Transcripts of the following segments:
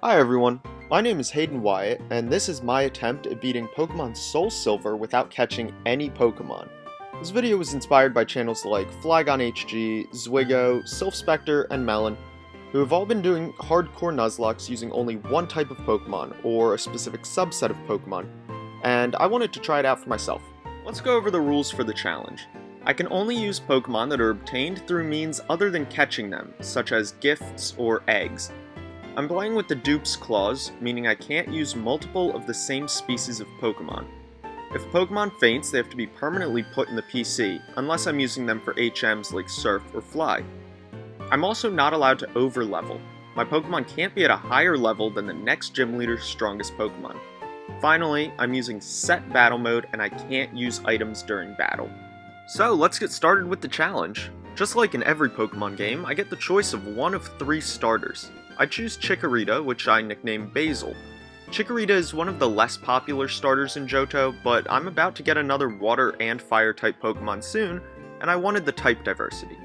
Hi everyone, my name is Hayden Wyatt, and this is my attempt at beating Pokemon SoulSilver without catching any Pokemon. This video was inspired by channels like FlygonHG, Zwiggo, SilphSpectre, and Melon, who have all been doing hardcore Nuzlockes using only one type of Pokemon, or a specific subset of Pokemon, and I wanted to try it out for myself. Let's go over the rules for the challenge. I can only use Pokemon that are obtained through means other than catching them, such as gifts or eggs. I'm playing with the dupes clause, meaning I can't use multiple of the same species of Pokemon. If a Pokemon faints, they have to be permanently put in the PC, unless I'm using them for HMs like Surf or Fly. I'm also not allowed to overlevel. My Pokemon can't be at a higher level than the next gym leader's strongest Pokemon. Finally, I'm using set battle mode and I can't use items during battle. So let's get started with the challenge. Just like in every Pokemon game, I get the choice of one of three starters. I choose Chikorita, which I nickname Basil. Chikorita is one of the less popular starters in Johto, but I'm about to get another water and fire type Pokemon soon, and I wanted the type diversity.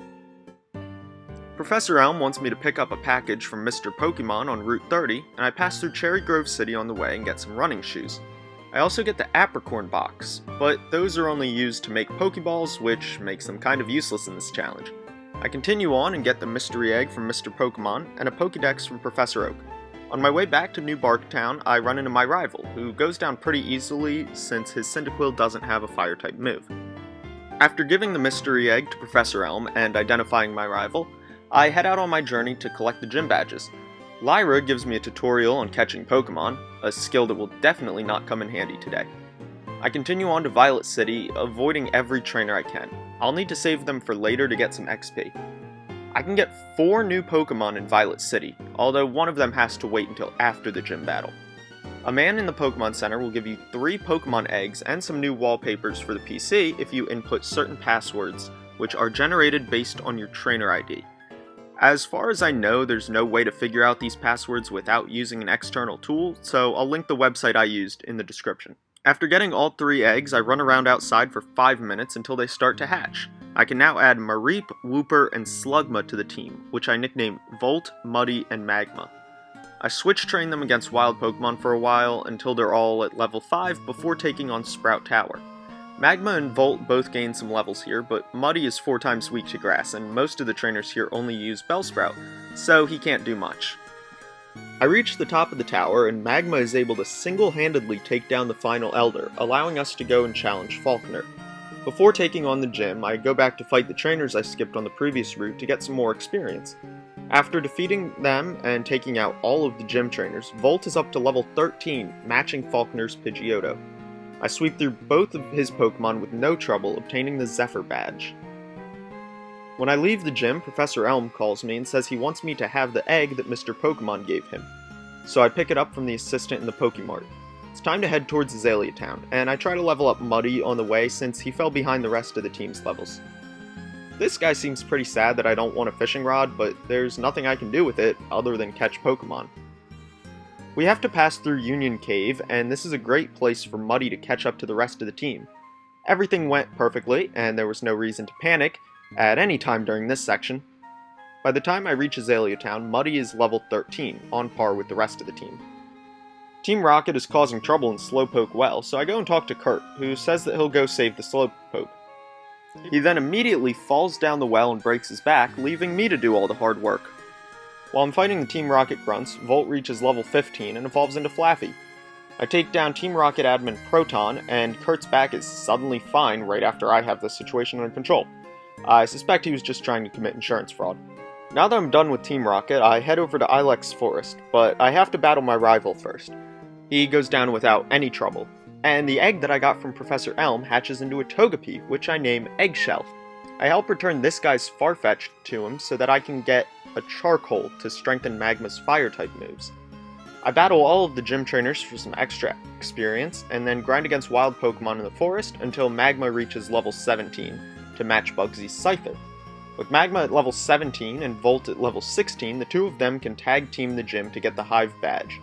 Professor Elm wants me to pick up a package from Mr. Pokemon on Route 30, and I pass through Cherry Grove City on the way and get some running shoes. I also get the Apricorn box, but those are only used to make Pokeballs, which makes them kind of useless in this challenge. I continue on and get the mystery egg from Mr. Pokemon and a Pokedex from Professor Oak. On my way back to New Bark Town, I run into my rival, who goes down pretty easily since his Cyndaquil doesn't have a fire-type move. After giving the mystery egg to Professor Elm and identifying my rival, I head out on my journey to collect the gym badges. Lyra gives me a tutorial on catching Pokemon, a skill that will definitely not come in handy today. I continue on to Violet City, avoiding every trainer I can. I'll need to save them for later to get some XP. I can get 4 new Pokemon in Violet City, although one of them has to wait until after the gym battle. A man in the Pokemon Center will give you 3 Pokemon eggs and some new wallpapers for the PC if you input certain passwords, which are generated based on your trainer ID. As far as I know, there's no way to figure out these passwords without using an external tool, so I'll link the website I used in the description. After getting all 3 eggs, I run around outside for 5 minutes until they start to hatch. I can now add Mareep, Wooper, and Slugma to the team, which I nickname Volt, Muddy, and Magma. I switch train them against wild Pokemon for a while until they're all at level 5 before taking on Sprout Tower. Magma and Volt both gain some levels here, but Muddy is 4 times weak to grass, and most of the trainers here only use Bellsprout, so he can't do much. I reach the top of the tower, and Magma is able to single-handedly take down the final Elder, allowing us to go and challenge Falconer. Before taking on the gym, I go back to fight the trainers I skipped on the previous route to get some more experience. After defeating them and taking out all of the gym trainers, Volt is up to level 13, matching Falconer's Pidgeotto. I sweep through both of his Pokemon with no trouble, obtaining the Zephyr badge. When I leave the gym, Professor Elm calls me and says he wants me to have the egg that Mr. Pokemon gave him. So I pick it up from the assistant in the Pokemart. It's time to head towards Azalea Town, and I try to level up Muddy on the way since he fell behind the rest of the team's levels. This guy seems pretty sad that I don't want a fishing rod, but there's nothing I can do with it other than catch Pokemon. We have to pass through Union Cave, and this is a great place for Muddy to catch up to the rest of the team. Everything went perfectly, and there was no reason to panic at any time during this section. By the time I reach Azalea Town, Muddy is level 13, on par with the rest of the team. Team Rocket is causing trouble in Slowpoke Well, so I go and talk to Kurt, who says that he'll go save the Slowpoke. He then immediately falls down the well and breaks his back, leaving me to do all the hard work. While I'm fighting the Team Rocket grunts, Volt reaches level 15 and evolves into Flaffy. I take down Team Rocket admin Proton, and Kurt's back is suddenly fine right after I have the situation under control. I suspect he was just trying to commit insurance fraud. Now that I'm done with Team Rocket, I head over to Ilex Forest, but I have to battle my rival first. He goes down without any trouble, and the egg that I got from Professor Elm hatches into a Togepi, which I name Eggshell. I help return this guy's Farfetch'd to him so that I can get a Charcoal to strengthen Magma's Fire-type moves. I battle all of the gym trainers for some extra experience, and then grind against wild Pokemon in the forest until Magma reaches level 17 to match Bugsy's Scyther. With Magma at level 17 and Volt at level 16, the two of them can tag team the gym to get the Hive badge.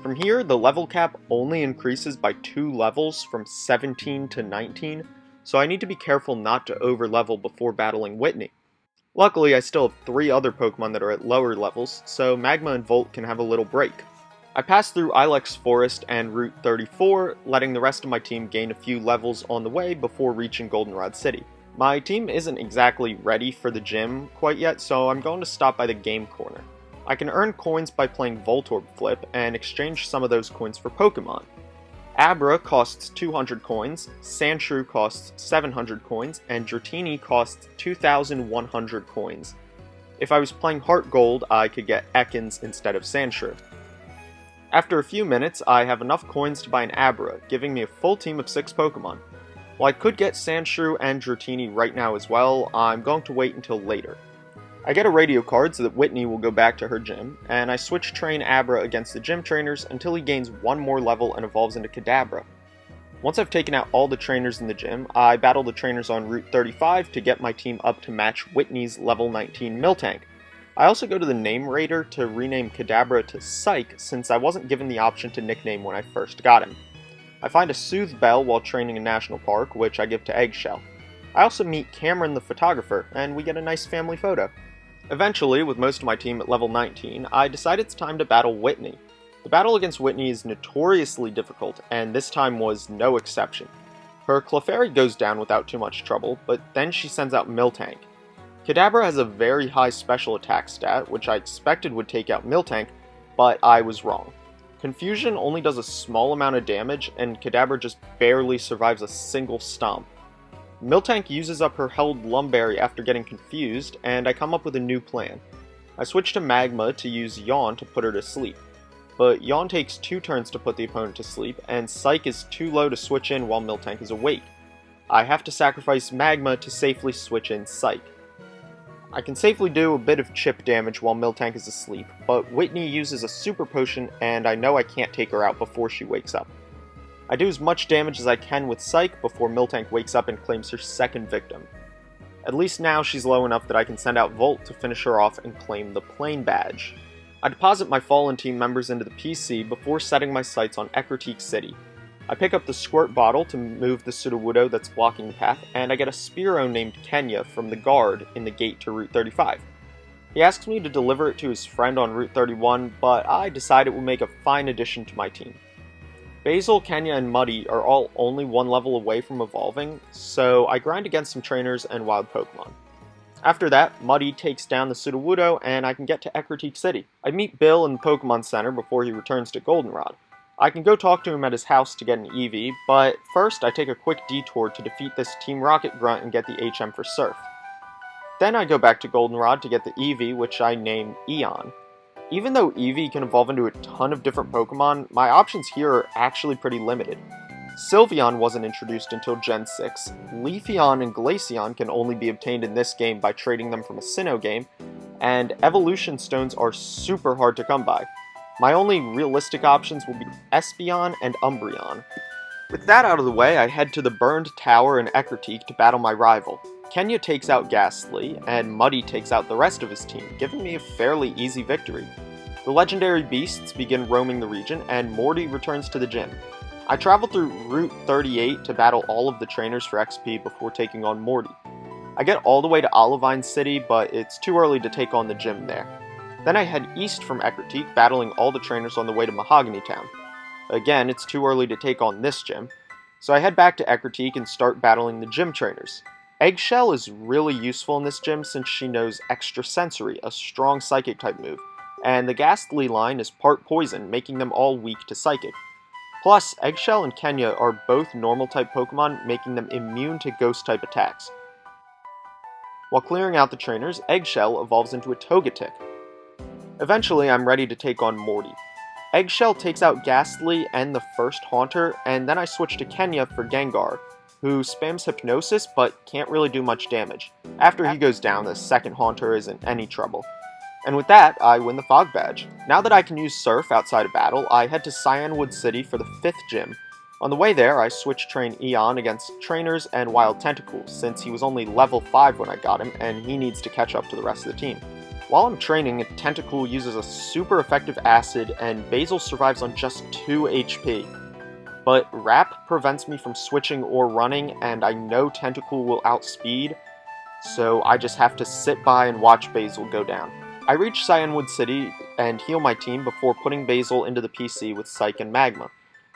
From here, the level cap only increases by 2 levels from 17 to 19, so I need to be careful not to overlevel before battling Whitney. Luckily, I still have 3 other Pokemon that are at lower levels, so Magma and Volt can have a little break. I passed through Ilex Forest and Route 34, letting the rest of my team gain a few levels on the way before reaching Goldenrod City. My team isn't exactly ready for the gym quite yet, so I'm going to stop by the game corner. I can earn coins by playing Voltorb Flip and exchange some of those coins for Pokemon. Abra costs 200 coins, Sandshrew costs 700 coins, and Dratini costs 2,100 coins. If I was playing Heart Gold, I could get Ekans instead of Sandshrew. After a few minutes, I have enough coins to buy an Abra, giving me a full team of 6 Pokemon. While I could get Sandshrew and Dratini right now as well, I'm going to wait until later. I get a radio card so that Whitney will go back to her gym, and I switch train Abra against the gym trainers until he gains one more level and evolves into Kadabra. Once I've taken out all the trainers in the gym, I battle the trainers on Route 35 to get my team up to match Whitney's level 19 Miltank. I also go to the Name Raider to rename Kadabra to Psych since I wasn't given the option to nickname when I first got him. I find a Soothe Bell while training in National Park, which I give to Eggshell. I also meet Cameron the photographer, and we get a nice family photo. Eventually, with most of my team at level 19, I decide it's time to battle Whitney. The battle against Whitney is notoriously difficult, and this time was no exception. Her Clefairy goes down without too much trouble, but then she sends out Miltank. Kadabra has a very high special attack stat, which I expected would take out Miltank, but I was wrong. Confusion only does a small amount of damage, and Kadabra just barely survives a single stomp. Miltank uses up her held Lumberry after getting confused, and I come up with a new plan. I switch to Magma to use Yawn to put her to sleep. But Yawn takes 2 turns to put the opponent to sleep, and Psych is too low to switch in while Miltank is awake. I have to sacrifice Magma to safely switch in Psych. I can safely do a bit of chip damage while Miltank is asleep, but Whitney uses a super potion and I know I can't take her out before she wakes up. I do as much damage as I can with Psych before Miltank wakes up and claims her second victim. At least now she's low enough that I can send out Volt to finish her off and claim the Plane Badge. I deposit my fallen team members into the PC before setting my sights on Ecruteak City. I pick up the Squirt Bottle to move the Sudowoodo that's blocking the path, and I get a Spearow named Kenya from the guard in the gate to Route 35. He asks me to deliver it to his friend on Route 31, but I decide it will make a fine addition to my team. Basil, Kenya, and Muddy are all only one level away from evolving, so I grind against some trainers and wild Pokemon. After that, Muddy takes down the Sudowoodo, and I can get to Ecruteak City. I meet Bill in the Pokemon Center before he returns to Goldenrod. I can go talk to him at his house to get an Eevee, but first I take a quick detour to defeat this Team Rocket grunt and get the HM for Surf. Then I go back to Goldenrod to get the Eevee, which I name Eon. Even though Eevee can evolve into a ton of different Pokemon, my options here are actually pretty limited. Sylveon wasn't introduced until Gen 6, Leafeon and Glaceon can only be obtained in this game by trading them from a Sinnoh game, and Evolution Stones are super hard to come by. My only realistic options will be Espeon and Umbreon. With that out of the way, I head to the burned tower in Ecruteak to battle my rival. Kenya takes out Ghastly, and Muddy takes out the rest of his team, giving me a fairly easy victory. The legendary beasts begin roaming the region, and Morty returns to the gym. I travel through Route 38 to battle all of the trainers for XP before taking on Morty. I get all the way to Olivine City, but it's too early to take on the gym there. Then I head east from Ecruteak, battling all the trainers on the way to Mahogany Town. Again, it's too early to take on this gym, so I head back to Ecruteak and start battling the gym trainers. Eggshell is really useful in this gym since she knows Extrasensory, a strong Psychic type move, and the Ghastly line is part Poison, making them all weak to Psychic. Plus, Eggshell and Kenya are both normal type Pokemon, making them immune to Ghost type attacks. While clearing out the trainers, Eggshell evolves into a Togetic. Eventually, I'm ready to take on Morty. Eggshell takes out Ghastly and the first Haunter, and then I switch to Kenya for Gengar, who spams Hypnosis but can't really do much damage. After he goes down, the second Haunter isn't any trouble. And with that, I win the Fog Badge. Now that I can use Surf outside of battle, I head to Cianwood City for the 5th gym. On the way there, I switch train Eon against Trainers and Wild Tentacles, since he was only level 5 when I got him, and he needs to catch up to the rest of the team. While I'm training, Tentacool uses a super effective acid, and Basil survives on just 2 HP. But Wrap prevents me from switching or running, and I know Tentacool will outspeed, so I just have to sit by and watch Basil go down. I reach Cianwood City and heal my team before putting Basil into the PC with Psych and Magma.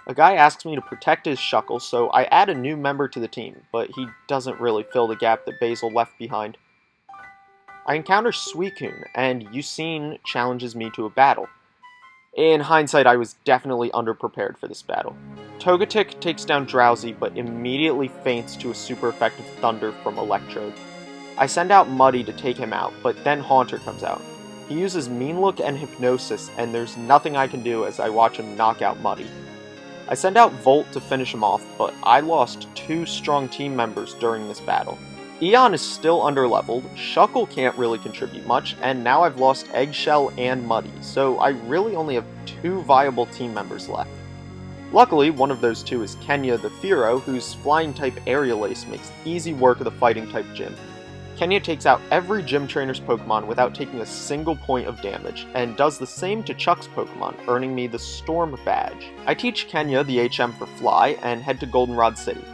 A guy asks me to protect his Shuckle, so I add a new member to the team, but he doesn't really fill the gap that Basil left behind. I encounter Suicune, and Yucine challenges me to a battle. In hindsight, I was definitely underprepared for this battle. Togetic takes down Drowsy, but immediately faints to a super effective Thunder from Electrode. I send out Muddy to take him out, but then Haunter comes out. He uses Mean Look and Hypnosis, and there's nothing I can do as I watch him knock out Muddy. I send out Volt to finish him off, but I lost 2 strong team members during this battle. Eon is still underleveled, Shuckle can't really contribute much, and now I've lost Eggshell and Muddy, so I really only have 2 viable team members left. Luckily, one of those 2 is Kenya the Fearow, whose Flying-type Aerial Ace makes easy work of the Fighting-type gym. Kenya takes out every gym trainer's Pokemon without taking a single point of damage, and does the same to Chuck's Pokemon, earning me the Storm Badge. I teach Kenya the HM for Fly, and head to Goldenrod City.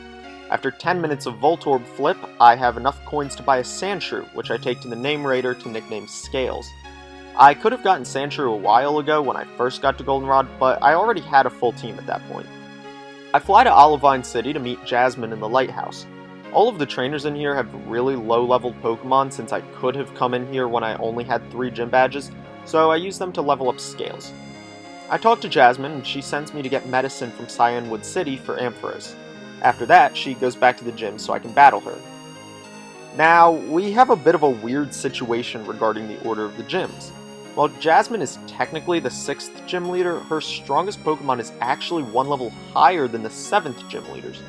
After 10 minutes of Voltorb flip, I have enough coins to buy a Sandshrew, which I take to the Name Raider to nickname Scales. I could have gotten Sandshrew a while ago when I first got to Goldenrod, but I already had a full team at that point. I fly to Olivine City to meet Jasmine in the Lighthouse. All of the trainers in here have really low-leveled Pokemon since I could have come in here when I only had 3 gym badges, so I use them to level up Scales. I talk to Jasmine, and she sends me to get medicine from Cianwood City for Ampharos. After that, she goes back to the gym so I can battle her. Now, we have a bit of a weird situation regarding the order of the gyms. While Jasmine is technically the 6th gym leader, her strongest Pokemon is actually 1 level higher than the 7th gym leaders.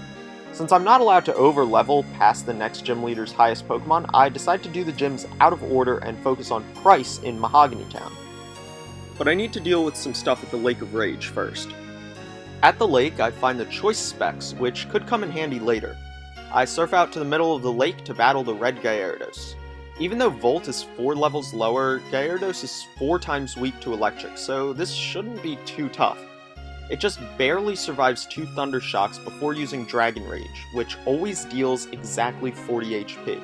Since I'm not allowed to over-level past the next gym leader's highest Pokemon, I decide to do the gyms out of order and focus on Price in Mahogany Town. But I need to deal with some stuff at the Lake of Rage first. At the lake, I find the Choice Specs, which could come in handy later. I surf out to the middle of the lake to battle the Red Gyarados. Even though Volt is 4 levels lower, Gyarados is 4 times weak to Electric, so this shouldn't be too tough. It just barely survives 2 Thunder Shocks before using Dragon Rage, which always deals exactly 40 HP.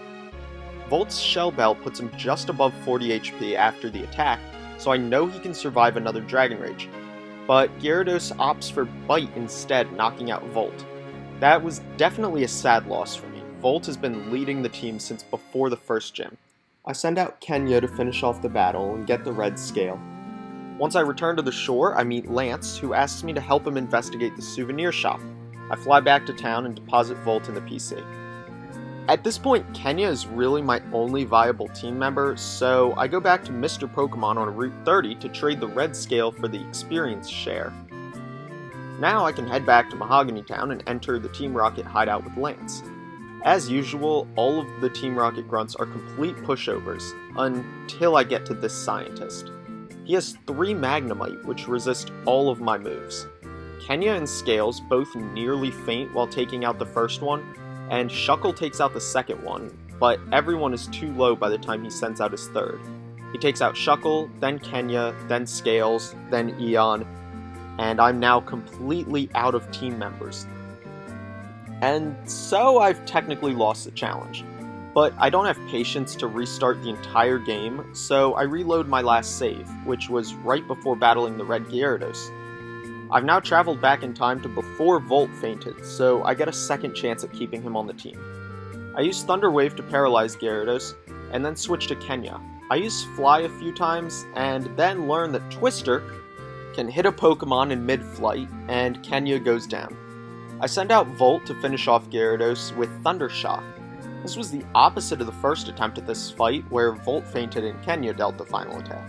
Volt's Shell Bell puts him just above 40 HP after the attack, so I know he can survive another Dragon Rage. But Gyarados opts for Bite instead, knocking out Volt. That was definitely a sad loss for me. Volt has been leading the team since before the first gym. I send out Kenya to finish off the battle and get the red scale. Once I return to the shore, I meet Lance, who asks me to help him investigate the souvenir shop. I fly back to town and deposit Volt in the PC. At this point, Kenya is really my only viable team member, so I go back to Mr. Pokemon on Route 30 to trade the red scale for the experience share. Now I can head back to Mahogany Town and enter the Team Rocket hideout with Lance. As usual, all of the Team Rocket grunts are complete pushovers, until I get to this scientist. He has 3 Magnemite, which resist all of my moves. Kenya and Scales both nearly faint while taking out the first one, and Shuckle takes out the second one, but everyone is too low by the time he sends out his third. He takes out Shuckle, then Kenya, then Scales, then Eon, and I'm now completely out of team members. And so I've technically lost the challenge. But I don't have patience to restart the entire game, so I reload my last save, which was right before battling the Red Gyarados. I've now traveled back in time to before Volt fainted, so I get a second chance at keeping him on the team. I use Thunder Wave to paralyze Gyarados, and then switch to Kenya. I use Fly a few times, and then learn that Twister can hit a Pokemon in mid-flight, and Kenya goes down. I send out Volt to finish off Gyarados with Thunder Shock. This was the opposite of the first attempt at this fight, where Volt fainted and Kenya dealt the final attack.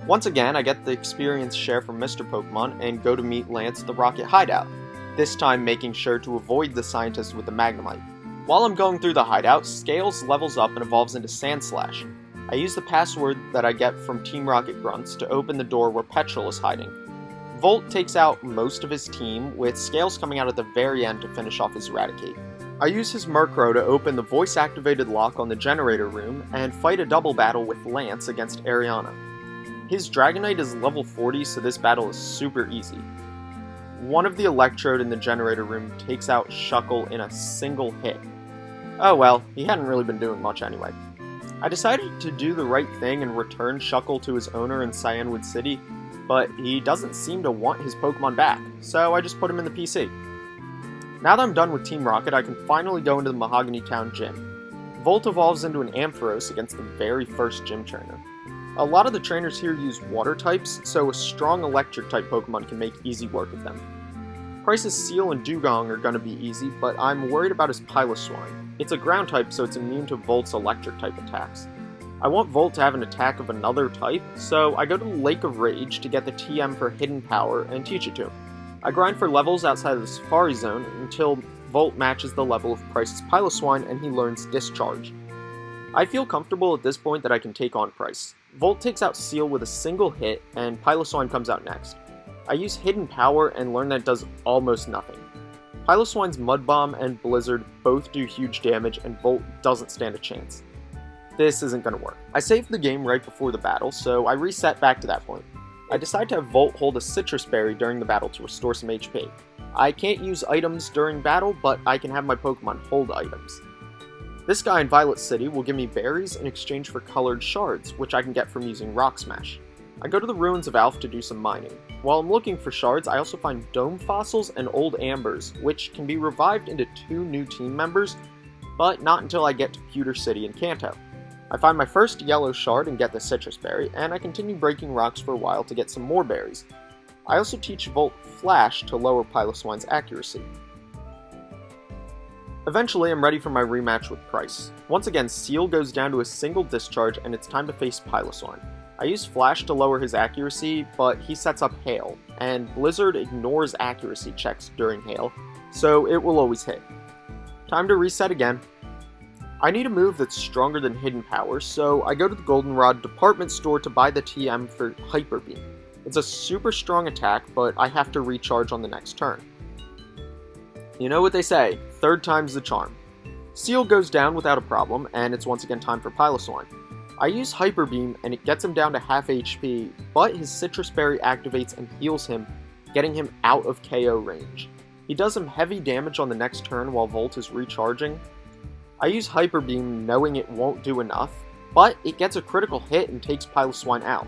Once again, I get the experience share from Mr. Pokemon and go to meet Lance at the Rocket hideout, this time making sure to avoid the scientist with the Magnemite. While I'm going through the hideout, Scales levels up and evolves into Sandslash. I use the password that I get from Team Rocket Grunts to open the door where Petrel is hiding. Volt takes out most of his team, with Scales coming out at the very end to finish off his Eradicate. I use his Murkrow to open the voice-activated lock on the generator room and fight a double battle with Lance against Ariana. His Dragonite is level 40, so this battle is super easy. One of the Electrode in the generator room takes out Shuckle in a single hit. Oh well, he hadn't really been doing much anyway. I decided to do the right thing and return Shuckle to his owner in Cianwood City, but he doesn't seem to want his Pokemon back, so I just put him in the PC. Now that I'm done with Team Rocket, I can finally go into the Mahogany Town gym. Volt evolves into an Ampharos against the very first gym trainer. A lot of the trainers here use water types, so a strong electric type Pokemon can make easy work of them. Price's Seal and Dugong are going to be easy, but I'm worried about his Piloswine. It's a ground type, so it's immune to Volt's electric type attacks. I want Volt to have an attack of another type, so I go to the Lake of Rage to get the TM for Hidden Power and teach it to him. I grind for levels outside of the Safari Zone until Volt matches the level of Price's Piloswine and he learns Discharge. I feel comfortable at this point that I can take on Price. Volt takes out Seal with a single hit, and Piloswine comes out next. I use Hidden Power and learn that it does almost nothing. Piloswine's Mud Bomb and Blizzard both do huge damage, and Volt doesn't stand a chance. This isn't going to work. I saved the game right before the battle, so I reset back to that point. I decide to have Volt hold a Citrus Berry during the battle to restore some HP. I can't use items during battle, but I can have my Pokemon hold items. This guy in Violet City will give me berries in exchange for colored shards, which I can get from using Rock Smash. I go to the Ruins of Alph to do some mining. While I'm looking for shards, I also find Dome Fossils and Old Ambers, which can be revived into 2 new team members, but not until I get to Pewter City in Kanto. I find my first yellow shard and get the Citrus Berry, and I continue breaking rocks for a while to get some more berries. I also teach Volt Flash to lower Piloswine's accuracy. Eventually, I'm ready for my rematch with Price. Once again, Seal goes down to a single discharge and it's time to face Piloswine. I use Flash to lower his accuracy, but he sets up Hail, and Blizzard ignores accuracy checks during Hail, so it will always hit. Time to reset again. I need a move that's stronger than Hidden Power, so I go to the Goldenrod department store to buy the TM for Hyper Beam. It's a super strong attack, but I have to recharge on the next turn. You know what they say, third time's the charm. Seal goes down without a problem, and it's once again time for Piloswine. I use Hyper Beam and it gets him down to half HP, but his Citrus Berry activates and heals him, getting him out of KO range. He does some heavy damage on the next turn while Volt is recharging. I use Hyper Beam knowing it won't do enough, but it gets a critical hit and takes Piloswine out.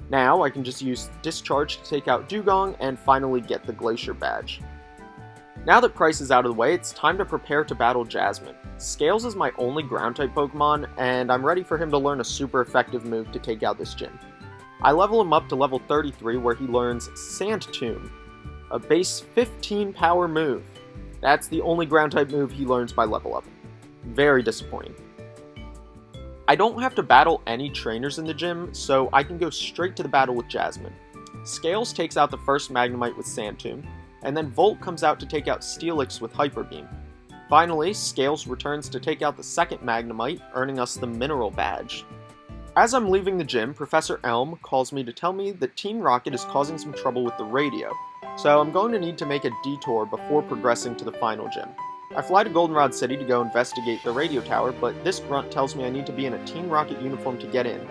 Now I can just use Discharge to take out Dugong and finally get the Glacier Badge. Now that Price is out of the way, it's time to prepare to battle Jasmine. Scales is my only ground-type Pokemon, and I'm ready for him to learn a super effective move to take out this gym. I level him up to level 33 where he learns Sand Tomb, a base 15 power move. That's the only ground-type move he learns by level up. Very disappointing. I don't have to battle any trainers in the gym, so I can go straight to the battle with Jasmine. Scales takes out the first Magnemite with Sand Tomb, and then Volt comes out to take out Steelix with Hyper Beam. Finally, Scales returns to take out the second Magnemite, earning us the Mineral Badge. As I'm leaving the gym, Professor Elm calls me to tell me that Team Rocket is causing some trouble with the radio, so I'm going to need to make a detour before progressing to the final gym. I fly to Goldenrod City to go investigate the radio tower, but this grunt tells me I need to be in a Team Rocket uniform to get in.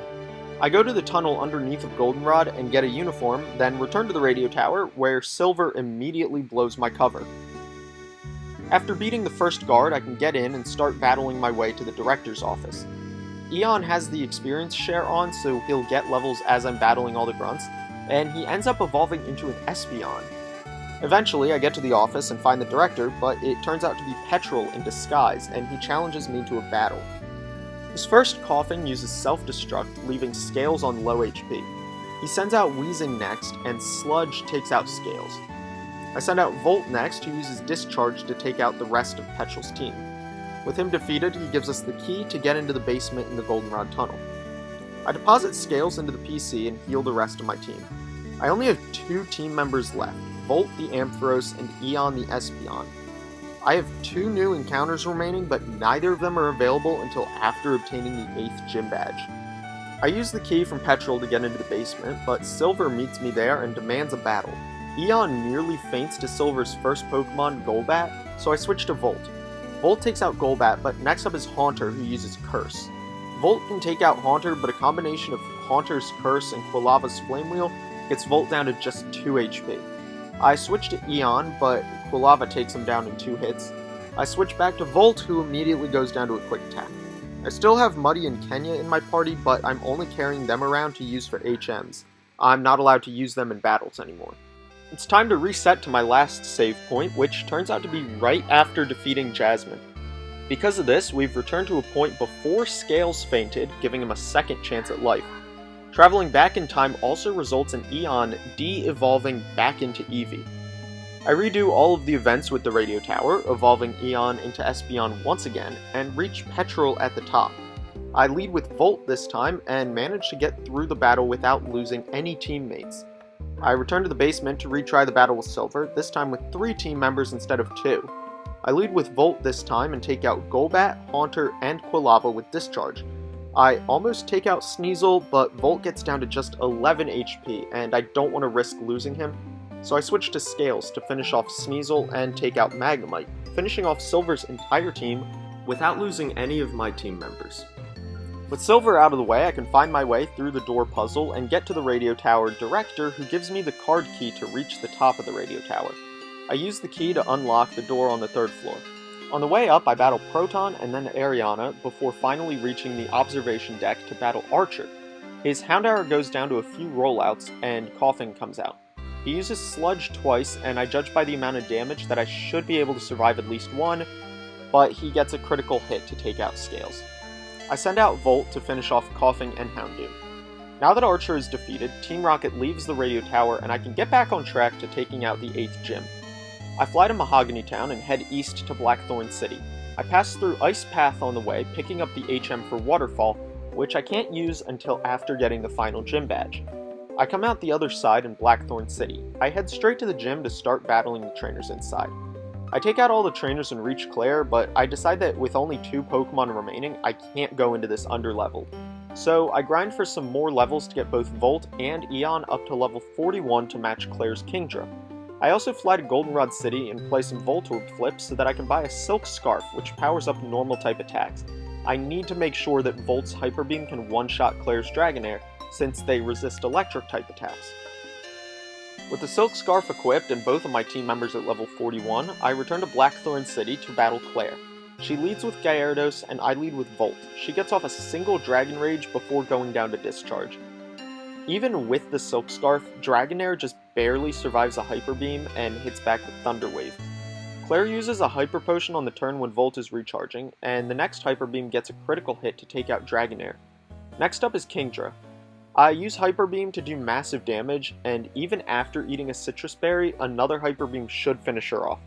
I go to the tunnel underneath of Goldenrod and get a uniform, then return to the radio tower, where Silver immediately blows my cover. After beating the first guard, I can get in and start battling my way to the director's office. Eon has the experience share on, so he'll get levels as I'm battling all the grunts, and he ends up evolving into an Espeon. Eventually, I get to the office and find the director, but it turns out to be Petrel in disguise, and he challenges me to a battle. His first Coughing uses Self-Destruct, leaving Scales on low HP. He sends out Wheezing next, and Sludge takes out Scales. I send out Volt next, who uses Discharge to take out the rest of Petrel's team. With him defeated, he gives us the key to get into the basement in the Goldenrod Tunnel. I deposit Scales into the PC and heal the rest of my team. I only have 2 team members left, Volt the Ampharos and Eon the Espeon. I have 2 new encounters remaining, but neither of them are available until after obtaining the 8th gym badge. I use the key from Petrel to get into the basement, but Silver meets me there and demands a battle. Eon nearly faints to Silver's first Pokemon, Golbat, so I switch to Volt. Volt takes out Golbat, but next up is Haunter, who uses Curse. Volt can take out Haunter, but a combination of Haunter's Curse and Quilava's Flame Wheel gets Volt down to just 2 HP. I switch to Eon, but Quilava takes him down in 2 hits. I switch back to Volt, who immediately goes down to a quick attack. I still have Muddy and Kenya in my party, but I'm only carrying them around to use for HMs. I'm not allowed to use them in battles anymore. It's time to reset to my last save point, which turns out to be right after defeating Jasmine. Because of this, we've returned to a point before Scales fainted, giving him a second chance at life. Traveling back in time also results in Eon de-evolving back into Eevee. I redo all of the events with the radio tower, evolving Eon into Espeon once again, and reach Petrel at the top. I lead with Volt this time, and manage to get through the battle without losing any teammates. I return to the basement to retry the battle with Silver, this time with 3 team members instead of 2. I lead with Volt this time and take out Golbat, Haunter, and Quilava with Discharge. I almost take out Sneasel, but Volt gets down to just 11 HP, and I don't want to risk losing him, so I switch to Scales to finish off Sneasel and take out Magnemite, finishing off Silver's entire team without losing any of my team members. With Silver out of the way, I can find my way through the door puzzle and get to the radio tower director, who gives me the card key to reach the top of the radio tower. I use the key to unlock the door on the 3rd floor. On the way up, I battle Proton and then Ariana before finally reaching the observation deck to battle Archer. His Houndour goes down to a few rollouts and Coughing comes out. He uses Sludge twice, and I judge by the amount of damage that I should be able to survive at least one, but he gets a critical hit to take out Scales. I send out Volt to finish off Coughing and Houndour. Now that Archer is defeated, Team Rocket leaves the radio tower and I can get back on track to taking out the 8th gym. I fly to Mahogany Town and head east to Blackthorn City. I pass through Ice Path on the way, picking up the HM for Waterfall, which I can't use until after getting the final gym badge. I come out the other side in Blackthorn City. I head straight to the gym to start battling the trainers inside. I take out all the trainers and reach Claire, but I decide that with only 2 Pokemon remaining, I can't go into this underleveled. So I grind for some more levels to get both Volt and Eon up to level 41 to match Claire's Kingdra. I also fly to Goldenrod City and play some Voltorb flips so that I can buy a Silk Scarf, which powers up normal type attacks. I need to make sure that Volt's Hyper Beam can one-shot Claire's Dragonair, since they resist electric type attacks. With the Silk Scarf equipped and both of my team members at level 41, I return to Blackthorn City to battle Claire. She leads with Gyarados and I lead with Volt. She gets off a single Dragon Rage before going down to Discharge. Even with the Silk Scarf, Dragonair just barely survives a Hyper Beam and hits back with Thunder Wave. Claire uses a Hyper Potion on the turn when Volt is recharging, and the next Hyper Beam gets a critical hit to take out Dragonair. Next up is Kingdra. I use Hyper Beam to do massive damage, and even after eating a Citrus Berry, another Hyper Beam should finish her off.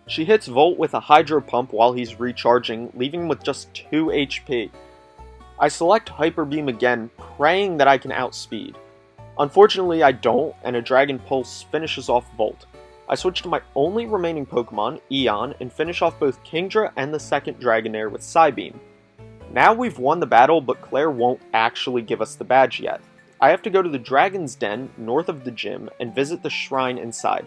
She hits Volt with a Hydro Pump while he's recharging, leaving him with just 2 HP. I select Hyper Beam again, praying that I can outspeed. Unfortunately I don't, and a Dragon Pulse finishes off Volt. I switch to my only remaining Pokemon, Eon, and finish off both Kingdra and the second Dragonair with Psybeam. Now we've won the battle, but Claire won't actually give us the badge yet. I have to go to the Dragon's Den, north of the gym, and visit the shrine inside.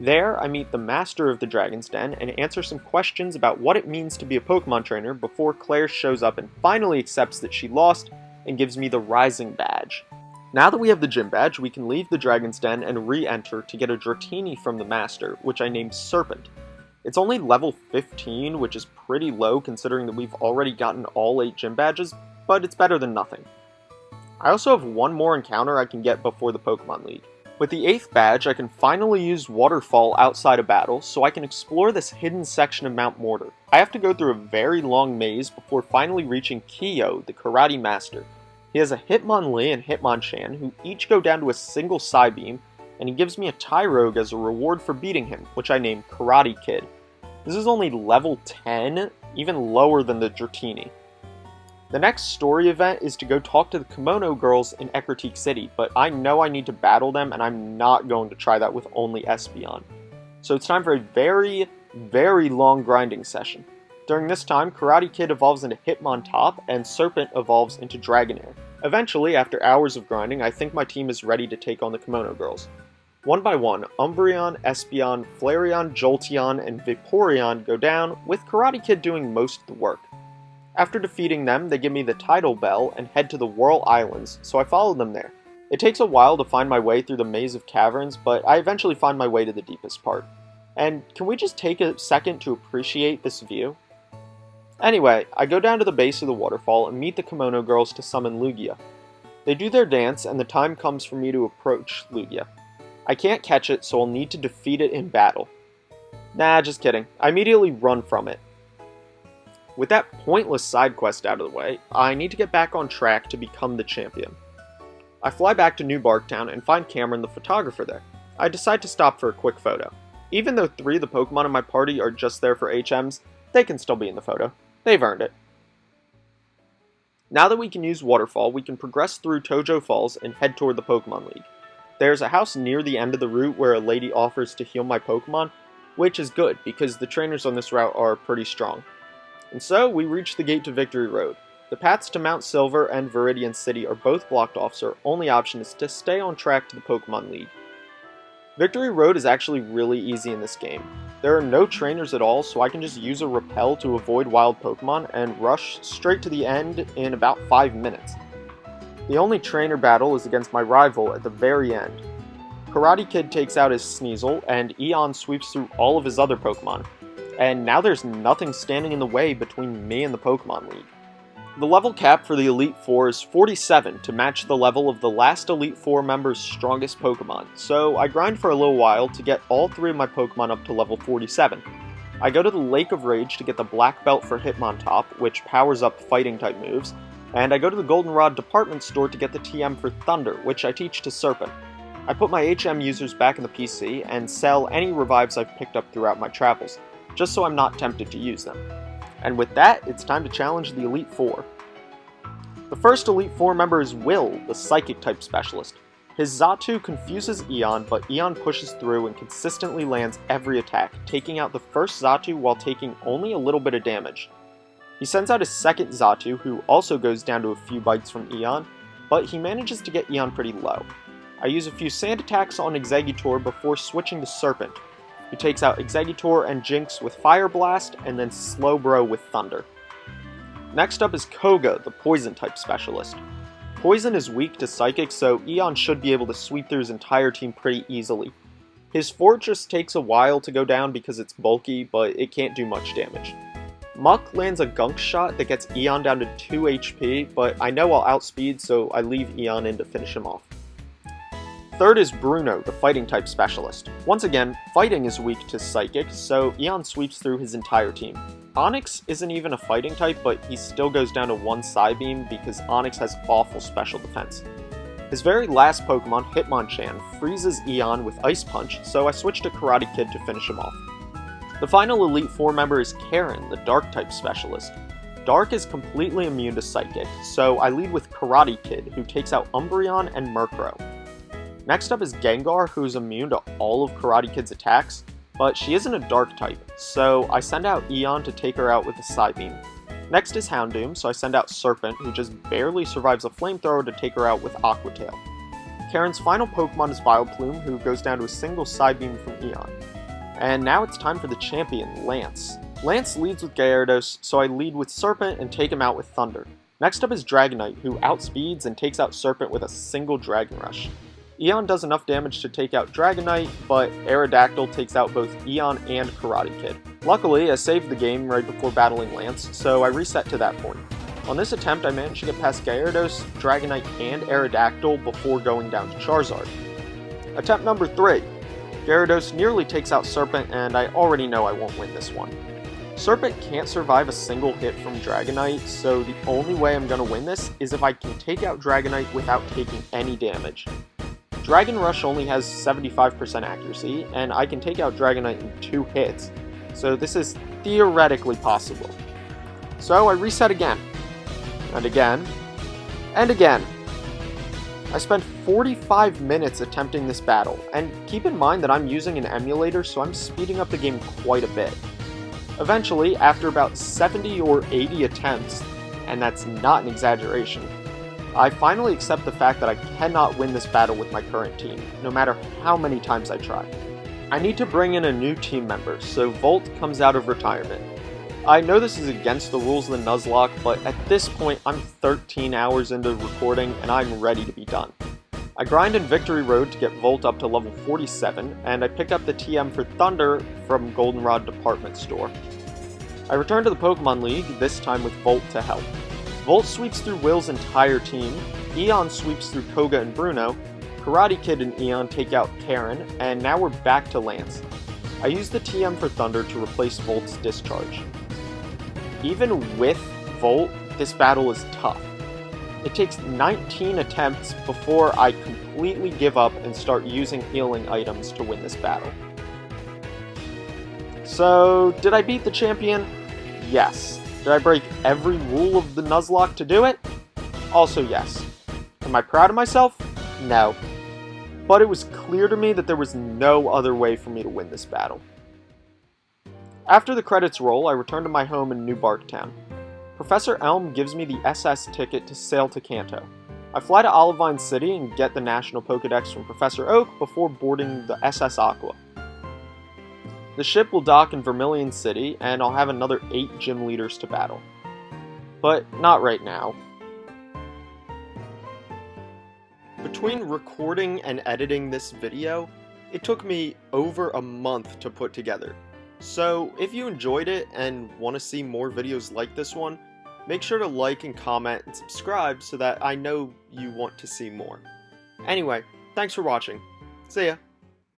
There, I meet the master of the Dragon's Den and answer some questions about what it means to be a Pokemon trainer before Claire shows up and finally accepts that she lost and gives me the Rising badge. Now that we have the gym badge, we can leave the Dragon's Den and re-enter to get a Dratini from the master, which I named Serpent. It's only level 15, which is pretty low considering that we've already gotten all 8 gym badges, but it's better than nothing. I also have one more encounter I can get before the Pokemon League. With the 8th badge, I can finally use Waterfall outside of battle, so I can explore this hidden section of Mount Mortar. I have to go through a very long maze before finally reaching Kiyo, the Karate Master. He has a Hitmonlee and Hitmonchan, who each go down to a single Psybeam, and he gives me a Tyrogue as a reward for beating him, which I named Karate Kid. This is only level 10, even lower than the Dratini. The next story event is to go talk to the Kimono Girls in Ecruteak City, but I know I need to battle them and I'm not going to try that with only Espeon. So it's time for a very, very long grinding session. During this time, Karate Kid evolves into Hitmontop and Serpent evolves into Dragonair. Eventually, after hours of grinding, I think my team is ready to take on the Kimono Girls. One by one, Umbreon, Espeon, Flareon, Jolteon, and Vaporeon go down, with Karate Kid doing most of the work. After defeating them, they give me the Tidal Bell and head to the Whirl Islands, so I follow them there. It takes a while to find my way through the maze of caverns, but I eventually find my way to the deepest part. And can we just take a second to appreciate this view? Anyway, I go down to the base of the waterfall and meet the Kimono girls to summon Lugia. They do their dance, and the time comes for me to approach Lugia. I can't catch it, so I'll need to defeat it in battle. Nah, just kidding. I immediately run from it. With that pointless side quest out of the way, I need to get back on track to become the champion. I fly back to New Barktown and find Cameron the photographer there. I decide to stop for a quick photo. Even though 3 of the Pokemon in my party are just there for HMs, they can still be in the photo. They've earned it. Now that we can use Waterfall, we can progress through Tojo Falls and head toward the Pokemon League. There's a house near the end of the route where a lady offers to heal my Pokemon, which is good because the trainers on this route are pretty strong. And so we reach the gate to Victory Road. The paths to Mount Silver and Viridian City are both blocked off, so our only option is to stay on track to the Pokemon League. Victory Road is actually really easy in this game. There are no trainers at all, so I can just use a repel to avoid wild Pokemon and rush straight to the end in about 5 minutes. The only trainer battle is against my rival at the very end. Karate Kid takes out his Sneasel, and Eon sweeps through all of his other Pokemon. And now there's nothing standing in the way between me and the Pokemon League. The level cap for the Elite Four is 47 to match the level of the last Elite Four member's strongest Pokemon, so I grind for a little while to get all 3 of my Pokemon up to level 47. I go to the Lake of Rage to get the Black Belt for Hitmontop, which powers up fighting type moves, and I go to the Goldenrod department store to get the TM for Thunder, which I teach to Serpent. I put my HM users back in the PC and sell any revives I've picked up throughout my travels, just so I'm not tempted to use them. And with that, it's time to challenge the Elite Four. The first Elite Four member is Will, the Psychic-type specialist. His Xatu confuses Eon, but Eon pushes through and consistently lands every attack, taking out the first Xatu while taking only a little bit of damage. He sends out his second Xatu, who also goes down to a few bites from Eon, but he manages to get Eon pretty low. I use a few sand attacks on Exeggutor before switching to Serpent, who takes out Exeggutor and Jinx with Fire Blast, and then Slowbro with Thunder. Next up is Koga, the Poison-type specialist. Poison is weak to Psychic, so Eon should be able to sweep through his entire team pretty easily. His Fortress takes a while to go down because it's bulky, but it can't do much damage. Muck lands a Gunk Shot that gets Eon down to 2 HP, but I know I'll outspeed, so I leave Eon in to finish him off. Third is Bruno, the Fighting-type specialist. Once again, Fighting is weak to Psychic, so Eon sweeps through his entire team. Onyx isn't even a Fighting type, but he still goes down to 1 Psybeam because Onyx has awful special defense. His very last Pokemon, Hitmonchan, freezes Eon with Ice Punch, so I switch to Karate Kid to finish him off. The final Elite Four member is Karen, the Dark-type specialist. Dark is completely immune to Psychic, so I lead with Karate Kid, who takes out Umbreon and Murkrow. Next up is Gengar, who's immune to all of Karate Kid's attacks, but she isn't a Dark type, so I send out Eon to take her out with a Psybeam. Next is Houndoom, so I send out Serpent, who just barely survives a Flamethrower to take her out with Aqua Tail. Karen's final Pokemon is Vileplume, who goes down to a single Psybeam from Eon. And now it's time for the champion, Lance. Lance leads with Gyarados, so I lead with Serpent and take him out with Thunder. Next up is Dragonite, who outspeeds and takes out Serpent with a single Dragon Rush. Eon does enough damage to take out Dragonite, but Aerodactyl takes out both Eon and Karate Kid. Luckily, I saved the game right before battling Lance, so I reset to that point. On this attempt, I managed to get past Gyarados, Dragonite, and Aerodactyl before going down to Charizard. Attempt number 3. Gyarados nearly takes out Serpent, and I already know I won't win this one. Serpent can't survive a single hit from Dragonite, so the only way I'm going to win this is if I can take out Dragonite without taking any damage. Dragon Rush only has 75% accuracy, and I can take out Dragonite in 2 hits, so this is theoretically possible. So I reset again, and again, and again. I spent 45 minutes attempting this battle, and keep in mind that I'm using an emulator, so I'm speeding up the game quite a bit. Eventually, after about 70 or 80 attempts, and that's not an exaggeration, I finally accept the fact that I cannot win this battle with my current team, no matter how many times I try. I need to bring in a new team member, so Volt comes out of retirement. I know this is against the rules of the Nuzlocke, but at this point I'm 13 hours into recording and I'm ready to be done. I grind in Victory Road to get Volt up to level 47, and I pick up the TM for Thunder from Goldenrod Department Store. I return to the Pokemon League, this time with Volt to help. Volt sweeps through Will's entire team, Eon sweeps through Koga and Bruno, Karate Kid and Eon take out Karen, and now we're back to Lance. I use the TM for Thunder to replace Volt's Discharge. Even with Volt, this battle is tough. It takes 19 attempts before I completely give up and start using healing items to win this battle. So, did I beat the champion? Yes. Did I break every rule of the Nuzlocke to do it? Also yes. Am I proud of myself? No. But it was clear to me that there was no other way for me to win this battle. After the credits roll, I return to my home in New Barktown. Professor Elm gives me the SS ticket to sail to Kanto. I fly to Olivine City and get the National Pokedex from Professor Oak before boarding the SS Aqua. The ship will dock in Vermilion City, and I'll have another 8 gym leaders to battle. But not right now. Between recording and editing this video, it took me over a month to put together. So if you enjoyed it and want to see more videos like this one, make sure to like and comment and subscribe so that I know you want to see more. Anyway, thanks for watching. See ya!